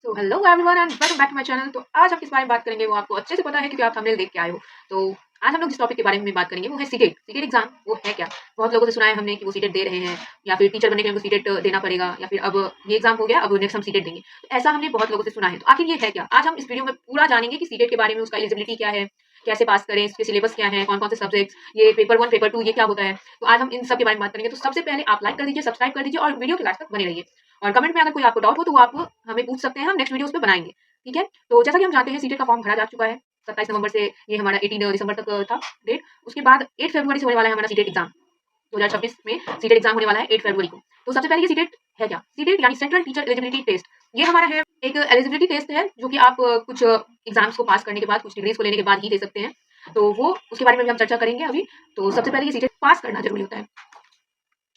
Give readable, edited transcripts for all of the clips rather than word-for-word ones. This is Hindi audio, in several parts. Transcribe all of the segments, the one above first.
तो hello everyone and welcome back to my channel. तो आज हम किस बारे में बात करेंगे वो आपको अच्छे से पता है क्योंकि आप थंबनेल देख के आए हो। तो आज हम लोग जिस टॉपिक के बारे में बात करेंगे वो है सीटेट। सीटेट एग्जाम वो है क्या? बहुत लोगों से सुना है हमने कि वो सीटेट दे रहे हैं या फिर टीचर बनने के लिए उनको सीटेट देना पड़ेगा या फिर अब ये एग्जाम हो गया अब नेक्स्ट हम सीटेट देंगे। तो ऐसा हमने बहुत लोगों से सुना है। तो आखिर ये है क्या? आज हम इस वीडियो में पूरा जानेंगे कि सीटेट के बारे में, उसका एलिजिबिलिटी क्या है, कैसे पास करें, इसके सिलेबस क्या है, कौन कौन से सब्जेक्ट्स, ये पेपर 1 पेपर 2 ये क्या होता है। तो आज हम इन सब के बारे में बात करेंगे। तो सबसे पहले आप लाइक कर दीजिए, सब्सक्राइब कर दीजिए और वीडियो के लास्ट तक बने रहिए। और कमेंट में अगर कोई आपको डाउट हो तो वो आप हमें पूछ सकते हैं, हम नेक्स्ट वीडियो उस पे बनाएंगे। ठीक है? तो जैसा कि हम जानते हैं सीटेट का फॉर्म भरा जा चुका है। 27 नवंबर से ये हमारा 18 दिसंबर तक था डेट। उसके बाद 8 फरवरी से होने वाला है हमारा सीटेट एग्जाम। 2026 में सीटेट एग्जाम होने वाला है 8 फरवरी को। तो सबसे पहले ये सीटेट है क्या? सीटेट यानी सेंट्रल टीचर एलिजिबिलिटी टेस्ट। ये हमारा है एक एलिजिबिलिटी टेस्ट है जो कि आप कुछ एग्जाम्स को पास करने के बाद, कुछ डिग्रीज को लेने के बाद ही दे सकते हैं। तो वो उसके बारे में भी हम चर्चा करेंगे अभी। तो सबसे पहले ये सीटेट पास करना जरूरी होता है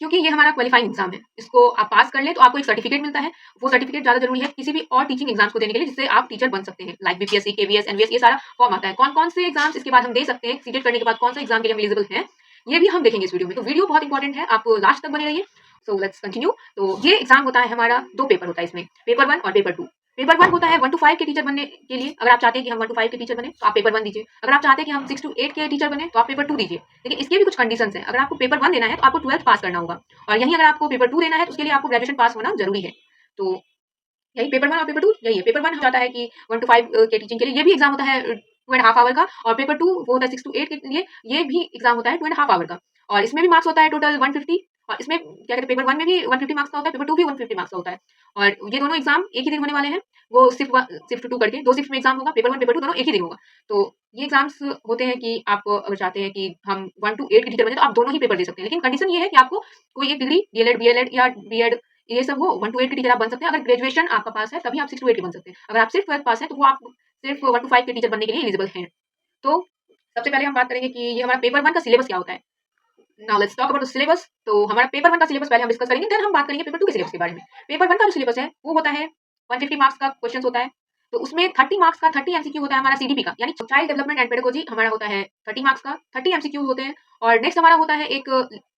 क्योंकि ये हमारा क्वालिफाइंग एग्जाम है। इसको आप पास कर लें तो आपको एक सर्टिफिकेट मिलता है। वो सर्टिफिकेट ज्यादा जरूरी है किसी भी और टीचिंग एग्जाम्स को देने के लिए जिससे आप टीचर बन सकते हैं। लाइक बीपीएससी, केवीएस, एनवीएस, ये सारा फॉर्म आता है। कौन कौन से एग्जाम्स इसके बाद हम दे सकते हैं, सीटेट करने के बाद कौन सा एग्जाम के लिए हम एलिजिबल हैं, ये भी हम देखेंगे इस वीडियो में। तो वीडियो बहुत इंपॉर्टेंट है, आप लास्ट तक बने रहिए। So let's continue. तो ये एग्जाम होता है हमारा, 2 पेपर होता है इसमें, पेपर 1 और पेपर 2। पेपर 1 होता है 1 to 5 के टीचर बनने के लिए। अगर आप चाहते हैं कि हम 1 to 5 के टीचर बने तो आप पेपर 1 दीजिए। अगर आप चाहते हैं कि हम 6 to 8 के टीचर बने तो आप पेपर 2 दीजिए। लेकिन इसके भी कुछ कंडीशंस हैं। अगर आपको पेपर 1 देना है तो आपको 12th पास करना होगा और यहीं अगर आपको पेपर 2 देना है तो उसके लिए आपको ग्रेजुएशन पास होना जरूरी है। तो यही पेपर 1 और पेपर 2 यही है। पेपर 1 हो जाता है कि 1 to 5 के टीचिंग के लिए ये भी एग्जाम होता है 2.5 आवर का, और पेपर 2 वो होता है 6 to 8 के लिए, ये भी एग्जाम होता है 2.5 आवर का। और इसमें भी मार्क्स होता है टोटल 150। और इसमें क्या कहते हैं, पेपर 1 में भी 150 मार्क्स का होता है, पेपर 2 भी 150 मार्क्स का होता है। और ये दोनों एग्जाम एक ही दिन होने वाले हैं। वो शिफ्ट 2 करके 2 शिफ्ट में एग्जाम होगा। पेपर 1 पेपर 2 दोनों एक ही दिन होगा। तो ये एग्जाम्स होते हैं कि आप अगर चाहते हैं कि हम 1 to 8 के टीचर बने तो आप दोनों ही पेपर दे सकते हैं। लेकिन कंडीशन ये है कि आपको कोई एक डिग्री डीएलएड, बीएलएड या बीएड ये सब हो, 1 to 8 के टीचर आप बन सकते हैं। अगर ग्रेजुएशन आपका पास है तभी आप 6 to 8 के बन सकते हैं। अगर आप सिर्फ 12th पास है तो वो आप सिर्फ 1 to 5 के टीचर बनने के लिए एलिजिबल हैं। तो सबसे पहले हम बात करेंगे कि ये हमारा पेपर 1 का सिलेबस क्या होता है। Now let's talk about the syllabus. तो हमारा पेपर 1 का सिलेबस पहले हम डिस्कस करेंगे, देन हम बात करेंगे पेपर 2 के सिलेबस के बारे में। पेपर 1 का जो सिलेबस है वो होता है 150 मार्क्स का क्वेश्चंस होता है। तो उसमें 30 मार्क्स का 30 एमसीक्यू होता है हमारा सीडीपी का, यानी चाइल्ड डेवलपमेंट एंड पेडागोजी हमारा होता है 30 मार्क्स का, 30 एमसीक्यू होते हैं। और नेक्स्ट हमारा होता है एक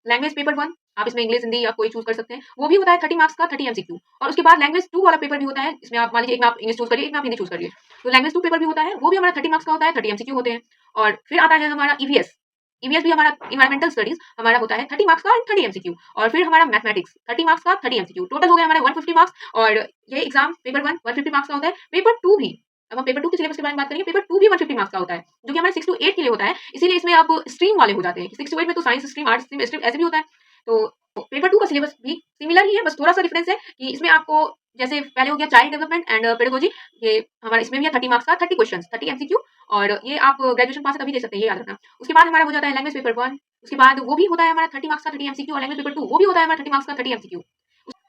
लैंग्वेज पेपर 1, आप इसमें इंग्लिश, हिंदी या कोई चूज कर सकते हैं, वो भी होता है 30 मार्क्स का, 30 एमसीक्यू। और उसके बाद लैंग्वेज 2 वाला पेपर भी होता है, इसमें आप मान लीजिए एक में आप इंग्लिश चूज करिए, एक में आप हिंदी चूज करिए। तो लैंग्वेज 2 पेपर भी होता है, वो भी हमारा 30 मार्क्स का होता है, 30 एमसीक्यू होते हैं। और फिर आता है हमारा ईवीएस। ईवीएस भी हमारा इन्वायरमेंटल स्टडीज हमारा होता है 30 मार्क्स का और 30 एमसीक्यू। और फिर हमारा मैथमेटिक्स 30 मार्क्स का, 30 एमसीक्यू, टोटल हो गया हमारा 150 मार्क्स। और ये एग्जाम पेपर 1 150 मार्क्स का होता है। पेपर 2 भी, अब हम पेपर 2 के सिलेबस के बारे में बात करेंगे, पेपर 2 भी 150 मार्क्स का होता है, जो कि हमारे 6 to 8 के लिए होता है। इसीलिए इसमें आप स्ट्रीम वाले हो जाते हैं कि 6 to 8 में तो साइंस स्ट्रीम, आर्ट्स स्ट्रीम ऐसे भी होता है। तो पेपर 2 का सिलेबस भी सिमिलर ही है, बस थोड़ा सा डिफरेंस है कि इसमें आपको जैसे पहले हो गया चाइल्ड डेवलपमेंट एंड पेडागोजी, ये हमारा इसमें भी है 30 मार्क्स का, 30 क्वेश्चंस, 30 एमसीक्यू। और ये आप ग्रेजुएशन पास है तभी दे सकते हैं, ये याद रखना। उसके बाद हमारा हो जाता है लैंग्वेज पेपर 1, उसके बाद वो भी होता है हमारा 30 मार्क्स का, 30 एमसीक्यू। और लैंग्वेज पेपर 2 वो भी होता है हमारा 30 मार्क्स का, 30 एमसीक्यू।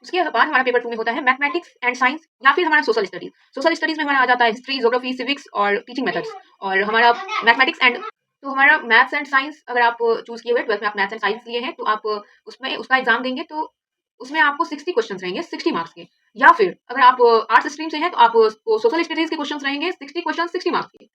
उसके बाद हमारा पेपर 2 में होता है मैथमेटिक्स एंड साइंस या फिर हमारा सोशल स्टडीज। सोशल स्टडीज में हमारा आ जाता है हिस्ट्री, ज्योग्राफी, सिविक्स और टीचिंग मेथड्स। और हमारा मैथमेटिक्स एंड, तो हमारा मैथ्स एंड साइंस अगर आप चूज किए हुए 12th में आप मैथ्स एंड साइंस लिए हैं तो आप उसमें उसका एग्जाम देंगे। तो उसमें आपको 60 क्वेश्चंस रहेंगे 60 मार्क्स के। या फिर अगर आप आर्ट्स स्ट्रीम से हैं तो आप सोशल स्टडीज के क्वेश्चंस रहेंगे 60 क्वेश्चन 60 मार्क्स के।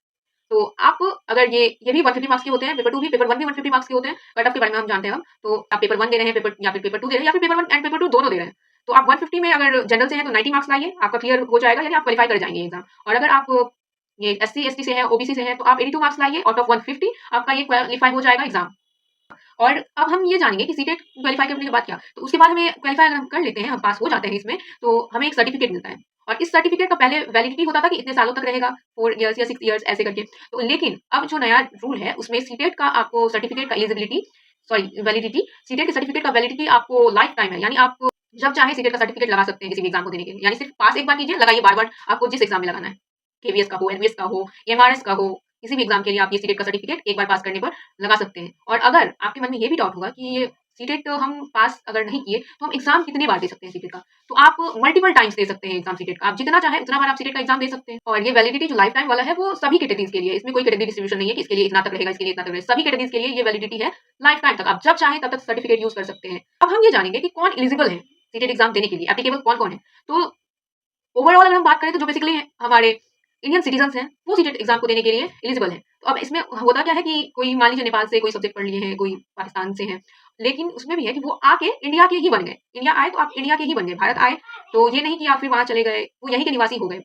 तो आप अगर ये भी 150 मार्क्स के होते हैं, पेपर 2 भी, पेपर 1 भी 150 मार्क्स के होते हैं। कट ऑफ के बारे में हम जानते हैं हम। तो आप पेपर 1 दे रहे हैं, पेपर या फिर पेपर 2 दे रहे हैं, या फिर पेपर 1 एंड पेपर 2 दोनों दे रहे हैं, तो आप 150 में अगर जनरल से हैं तो 90 मार्क्स लाइए, आपका क्लियर हो जाएगा, यानी आप क्वालीफाई कर जाएंगे एग्जाम। और अगर आप ये एससी एसटी से हैं, ओबीसी से हैं, तो आप 82 मार्क्स लाइए आउट ऑफ 150, आपका ये क्वालीफाई हो जाएगा एग्जाम। और अब हम ये जानेंगे कि सीटेट क्वालीफाई करने के बाद क्या। तो उसके बाद हमें क्वालीफाई अगर हम कर लेते हैं, हम पास हो जाते हैं इसमें, तो हमें एक सर्टिफिकेट मिलता है। और इस सर्टिफिकेट का पहले वैलिडिटी होता था कि इतने सालों तक रहेगा, 4 इयर्स या 6 इयर्स ऐसे करके। तो लेकिन अब जो नया रूल है उसमें सीटेट का आपको सर्टिफिकेट का एलिजिबिलिटी, सॉरी वैलिडिटी, सीटेट के सर्टिफिकेट का वैलिडिटी आपको लाइफ टाइम है, यानी आप जब चाहे सीटेट का सर्टिफिकेट लगा सकते हैं किसी भी एग्जाम को देने के लिए। यानी सिर्फ पास एक बार कीजिए, लगाइए बार बार, आपको जिस एग्जाम में लगाना है, केवीएस का हो, एनवीएस का हो, एमआरएस का हो, किसी भी एग्जाम के लिए आप ये सीटेट का सर्टिफिकेट एक बार पास करने पर लगा सकते हैं। और अगर आपके मन में ये भी डाउट होगा कि ये सीटेट हम पास अगर नहीं किए तो हम एग्जाम कितने बार दे सकते हैं सीटेट का, तो आप मल्टीपल टाइम्स दे सकते हैं एग्जाम सीटेट का। आप जितना चाहे उतना बार आप सीटेट का एग्जाम दे सकते हैं। और ये वैलिडिटी जो लाइफ टाइम वाला है वो सभी कैटेगरीज के लिए, इसमें कोई कैटेगरी डिस्ट्रीब्यूशन नहीं है कि इसके लिए इतना तक रहेगा, इसके लिए इतना तक रहेगा। सभी कैटेगरीज के लिए ये वैलिडिटी है लाइफ टाइम तक, आप जब चाहे तब तक सर्टिफिकेट यूज कर सकते हैं। अब हम ये जानेंगे कि कौन एलिजिबल है सीटेट एग्जाम देने के लिए, एप्लीकेबल कौन कौन है। तो ओवरऑल अगर हम बात करें तो जो बेसिकली हमारे इंडियन सिटीजन हैं वो सीटेट एग्जाम को देने के लिए एलिजिबल हैं। तो अब इसमें होता क्या है कि कोई मान लीजिए नेपाल से कोई सब्जेक्ट पढ़ लिए हैं, कोई पाकिस्तान से हैं, लेकिन उसमें भी है कि वो आके इंडिया के ही बन गए। इंडिया आए तो आप इंडिया के ही बन गए, भारत आए तो ये नहीं कि आप फिर वहां चले गए, वो यहीं के निवासी हो गए।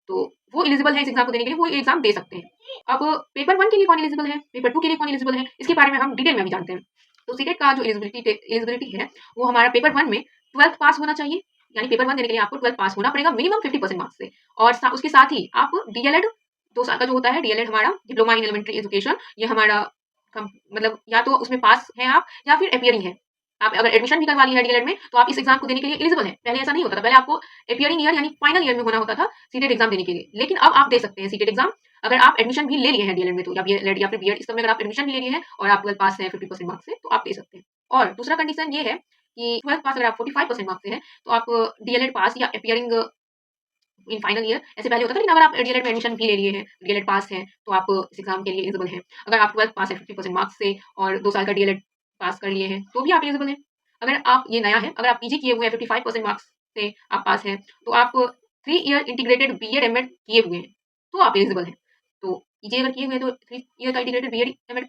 तो वो एलिजिबल है इस एग्जाम को देने के लिए, वो एग्जाम दे सकते हैं। अब पेपर 1 के लिए कौन एलिजिबल है, पेपर 2 के लिए कौन एलिजिबल है, इसके बारे में हम डिटेल में भी जानते हैं। तो सीटेट का जो एलिजिबिलिटी है वो हमारा पेपर 1 में 12th पास होना चाहिए, यानी पेपर 1 देने के लिए आपको 12th पास होना पड़ेगा मिनिमम 50% मार्क्स से। और उसके साथ ही आप डीएलएड 2 साल का जो होता है, डीएलएड हमारा डिप्लोमा इन एलिमेंट्री एजुकेशन, ये हमारा मतलब या तो उसमें पास हैं आप या फिर अपियरिंग है। आप अगर एडमिशन भी करवा लिया है डीएलएड में तो आप इस एग्जाम को देने के लिए एलिजिबल हैं। पहले ऐसा नहीं होता था, पहले आपको अपियरिंग ईयर यानी फाइनल ईयर में होना होता था सीटेट एग्जाम देने के लिए, लेकिन अब आप दे सकते हैं सीटेट एग्जाम अगर आप एडमिशन भी ले लिए हैं डीएलएड में, तो या बीएलएड या फिर बीएड, इस सब में अगर आप एडमिशन भी ले लिए हैं और आप 12 पास हैं 50% मार्क्स से, तो आप दे सकते हैं। और दूसरा कंडीशन ये है कि 12 पास अगर आप 45% मार्क्स से हैं तो आप डीएलएड पास या अपियरिंग इन फाइनल ईयर, ऐसे पहले होता था, लेकिन अगर आप डीएलएड में एडमिशन भी ले लिए हैं, डीएलएड पास हैं, तो आप इस एग्जाम के लिए एलिजिबल हैं। अगर आप 12 पास है 50% मार्क्स से और 2 साल का डीएलएड पास कर लिए हैं तो भी आप एलिजिबल हैं। अगर आप, ये नया है, अगर आप पीजी किए हुए हैं 55% मार्क्स से आप पास हैं, तो आप 3 ईयर इंटीग्रेटेड बीएड एमएड किए हुए हैं तो आप एलिजिबल हैं। तो पीजी अगर किए हुए हैं तो 3 ईयर का इंटीग्रेटेड बीएड एमएड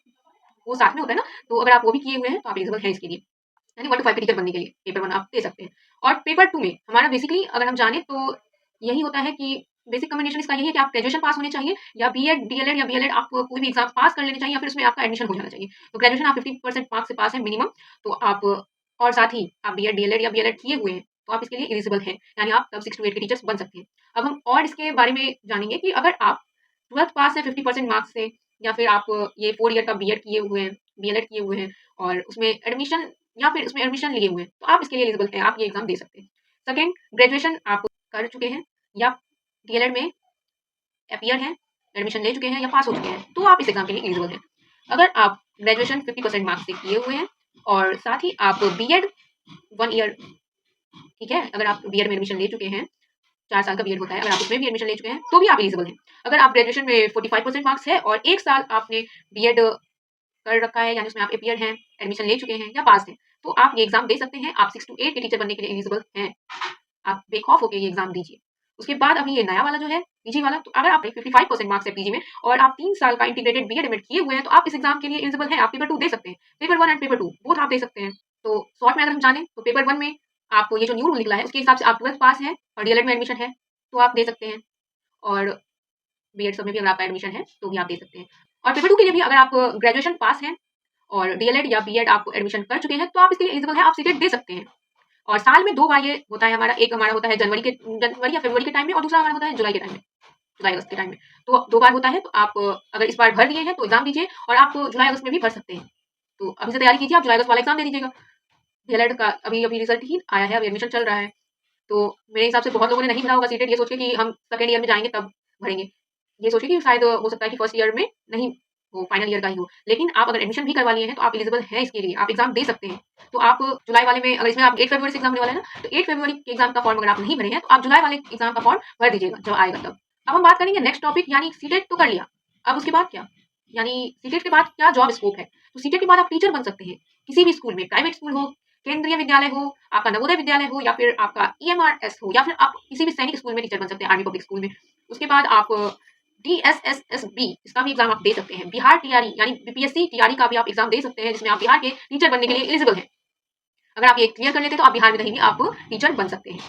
वो साथ में होता है ना, तो अगर आप वो भी किए हुए हैं तो आप एलिजिबल हैं इसके लिए, यानी 1 to 5 के टीचर बनने के लिए पेपर 1 आप दे सकते हैं। और पेपर 2 में हमारा बेसिकली अगर हम जाने तो यही होता है कि बेसिक कॉम्बिनेशन इसका यही है कि आप ग्रेजुएशन पास होने चाहिए या बीएड, डीएलएड या बीएलएड, आप कोई भी एग्जाम पास कर लेने चाहिए या फिर उसमें आपका एडमिशन हो जाना चाहिए। तो ग्रेजुएशन आप 50% मार्क्स से पास है मिनिमम, तो आप, और साथ ही आप बीएड, डीएलएड या बीएलएड किए हुए हैं तो आप इसके लिए एलिजिबल हैं, यानी आप तब 6 to 8 के टीचर्स बन सकते हैं। अब हम और इसके बारे में जानेंगे कि अगर आप 12th पास है 50% मार्क्स से, या फिर आप ये 4 ईयर का बीएड किए हुए हैं, बीएलएड किए हुए हैं और उसमें एडमिशन या फिर उसमें एडमिशन लिए हुए हैं, तो आप इसके लिए एलिजिबल हैं, आप ये एग्जाम दे सकते हैं। सेकंड, ग्रेजुएशन आप कर चुके हैं या डीएलएड में अपियर हैं, एडमिशन ले चुके हैं या पास हो चुके हैं, तो आप इस एग्जाम के लिए एलिजिबल हैं। अगर आप ग्रेजुएशन 50% मार्क्स से किए हुए हैं और साथ ही आप बीएड 1 ईयर, ठीक है, अगर आप बीएड में एडमिशन ले चुके हैं, 4 साल का बीएड होता है, अगर आप उसमें भी एडमिशन ले चुके हैं तो भी आप एलिजिबल हैं। अगर आप ग्रेजुएशन में 45% मार्क्स है और 1 साल आपने बीएड कर रखा है, यानी उसमें आप अपियर हैं, एडमिशन ले चुके हैं या पास हैं, तो आप ये एग्जाम दे सकते हैं। आप 6 to 8 के टीचर बनने के लिए एलिजिबल हैं। आप बेखौफ होकर ये एग्जाम दीजिए। उसके बाद अभी ये नया वाला जो है पीजी वाला, तो अगर आप 55% मार्क्स है पीजी में और आप 3 साल का इंटीग्रेटेड बीएड एमएड किए हुए हैं, तो आप इस एग्जाम के लिए एलिजिबल हैं। आप पेपर 2 दे सकते हैं, पेपर 1 एंड पेपर 2 बोथ आप दे सकते हैं। तो शॉर्ट में अगर हम जाने तो पेपर 1 में आप ये जो न्यू रूल निकला है उसके हिसाब से आप 12th पास हैं और डीएलएड में एडमिशन है तो आप दे सकते हैं, और बीएड सब में भी अगर आपका एडमिशन है तो भी आप दे सकते हैं। और पेपर 2 के लिए भी अगर आप ग्रेजुएशन पास हैं और डीएलएड या बीएड आप एडमिशन कर चुके हैं तो आप इसके लिए एलिजिबल हैं, आप सीटेट दे सकते हैं। और साल में 2 बार ये होता है हमारा, एक हमारा होता है जनवरी या फरवरी के टाइम में और दूसरा हमारा होता है जुलाई के टाइम में, जुलाई अगस्त के टाइम में। तो 2 बार होता है, तो आप अगर इस बार भर दिए हैं तो एग्जाम दीजिए और आप जुलाई अगस्त में भी भर सकते हैं। तो अभी से तैयारी कीजिए, आप जुलाई अगस्त वाला एग्जाम दे दीजिएगा। डीएलएड का अभी रिजल्ट ही आया है, अभी एडमिशन चल रहा है, तो मेरे हिसाब से बहुत लोगों ने नहीं भरा होगा सीटेट, ये सोच के कि हम सेकंड ईयर में जाएंगे तब भरेंगे, ये सोचिए कि शायद हो सकता है कि फर्स्ट ईयर में नहीं हो, फाइनल ईयर का ही हो। लेकिन आप अगर एडमिशन भी करवा लिए हैं तो आप एलिजिबल हैं इसके लिए, आप एग्जाम दे सकते हैं। तो आप जुलाई वाले में, अगर इसमें आप 8 फरवरी से एग्जाम होने वाला है ना, तो 8 फरवरी के एग्जाम का फॉर्म अगर आप नहीं भरे हैं तो आप जुलाई वाले एग्जाम का फॉर्म भर दीजिएगा जब आएगा तब। अब हम बात करेंगे नेक्स्ट टॉपिक, यानी सीटेट तो कर लिया, अब उसके बाद क्या, यानी सीटेट के बाद क्या जॉब स्कोप है। तो सीटेट के बाद आप टीचर बन सकते हैं किसी भी स्कूल में, प्राइवेट स्कूल हो, केंद्रीय विद्यालय हो, आपका नवोदय विद्यालय हो, या फिर आपका ईएमआरएस हो, या फिर आप किसी भी सैनिक स्कूल में टीचर बन सकते हैं, आर्मी पब्लिक स्कूल में। उसके बाद आप DSSSB इसका भी एग्जाम आप दे सकते हैं। बिहार टीआरई यानी बीपीएससी टीआरई का भी आप एग्जाम दे सकते हैं, जिसमें आप बिहार के टीचर बनने के लिए एलिजिबल हैं। अगर आप ये क्लियर कर लेते हैं तो आप बिहार में कहीं भी आप टीचर बन सकते हैं।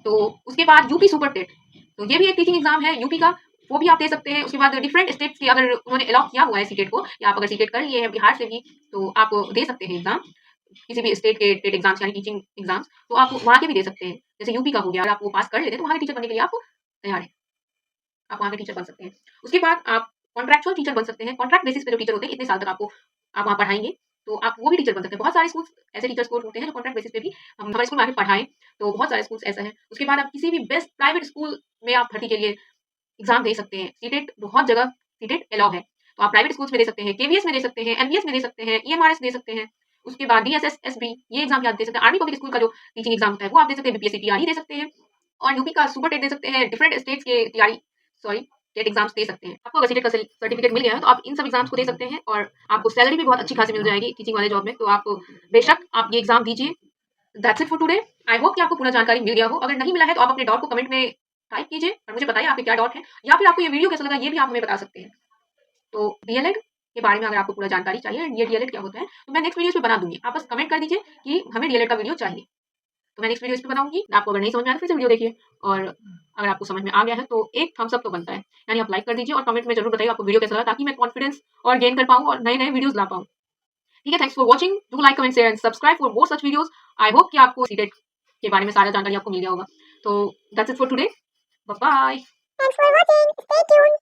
तो उसके बाद यूपी सुपर टेट, तो ये भी एक टीचिंग एग्जाम है यूपी का, वो भी आप दे सकते हैं। उसके बाद डिफरेंट स्टेट्स के अगर उन्होंने अलाउ किया हुआ है सीटेट को, या आप अगर सीटेट कर लिए हैं बिहार से भी, तो आप दे सकते हैं एग्जाम, किसी भी स्टेट के टेट एग्जाम्स यानी टीचिंग एग्जाम्स, तो आप वहाँ के भी दे सकते हैं। जैसे यूपी का हो गया, अगर आप वो पास कर लेते हैं तो वहाँ के टीचर बनने के लिए आप तैयार हैं, आप वहाँ के टीचर बन सकते हैं। उसके बाद आप कॉन्ट्रैक्चुअल टीचर बन सकते हैं, कॉन्ट्रैक्ट बेसिस पे जो टीचर होते हैं, इतने साल तक आपको आप वहाँ पढ़ाएंगे तो आप वो भी टीचर बन सकते हैं। बहुत सारे स्कूल ऐसे टीचर्स को होते हैं जो कॉन्ट्रैक्ट बेसिस पे भी हम हमारे स्कूल में आके पढ़ाएं, तो बहुत सारे स्कूल ऐसा है। उसके बाद आप किसी भी बेस्ट प्राइवेट स्कूल में आप भर्ती के लिए एग्जाम दे सकते हैं। सीटेट बहुत जगह सीटेट अलाउ है, तो आप प्राइवेट स्कूल्स में दे सकते हैं, केवीएस में दे सकते हैं, एमबीएस में दे सकते हैं, ईएमआरएस दे सकते हैं। उसके बाद DSSSB ये एग्जाम भी आप दे सकते हैं। आर्मी पब्लिक स्कूल का जो टीचिंग एग्जाम होता है वो आप दे सकते हैं, बीपीएससी टीआरई दे सकते हैं, और यूपी का सुपर टेट दे सकते हैं। डिफरेंट स्टेट्स के टेट एग्जाम्स दे सकते हैं। आपको अगर सीटेट का सर्टिफिकेट मिल गया है तो आप इन सब एग्जाम्स को दे सकते हैं, और आपको सैलरी भी बहुत अच्छी खासी मिल जाएगी टीचिंग वाले जॉब में। तो आप बेशक आप ये एग्जाम दीजिए। That's it for today. I hope कि आपको पूरा जानकारी मिल गया हो। अगर नहीं मिला है तो आप अपने डाउट को कमेंट में टाइप कीजिए और मुझे बताइए आपके क्या डाउट है, या फिर आपको ये वीडियो कैसा लगा ये भी आप हमें बता सकते हैं। तो डीएलएड के बारे में अगर आपको पूरा जानकारी चाहिए, ये डीएलएड क्या होता है, तो मैं नेक्स्ट वीडियो में बना दूंगी। आप बस कमेंट कर दीजिए कि हमें डीएलएड का वीडियो चाहिए। तो मैं नेक्स्ट वीडियो इस पे बनाऊंगी। आपको अगर नहीं समझ में आया फिर से वीडियो देखिए, और अगर आपको समझ में आ गया है तो एक थम्स अप तो बनता है, यानी आप लाइक कर दीजिए और कमेंट में जरूर बताइए आपको वीडियो कैसा लगा, ताकि मैं कॉन्फिडेंस और गेन कर पाऊँ और नए नए वीडियोस ला पाऊँ। ठीक है, thanks for watching, do like comment share and subscribe for more such videos. I hope कि आपको सीटेट के बारे में सारा जानकारी आपको मिल गया होगा। तो that's it for today, bye bye. Thanks for watching. Stay tuned.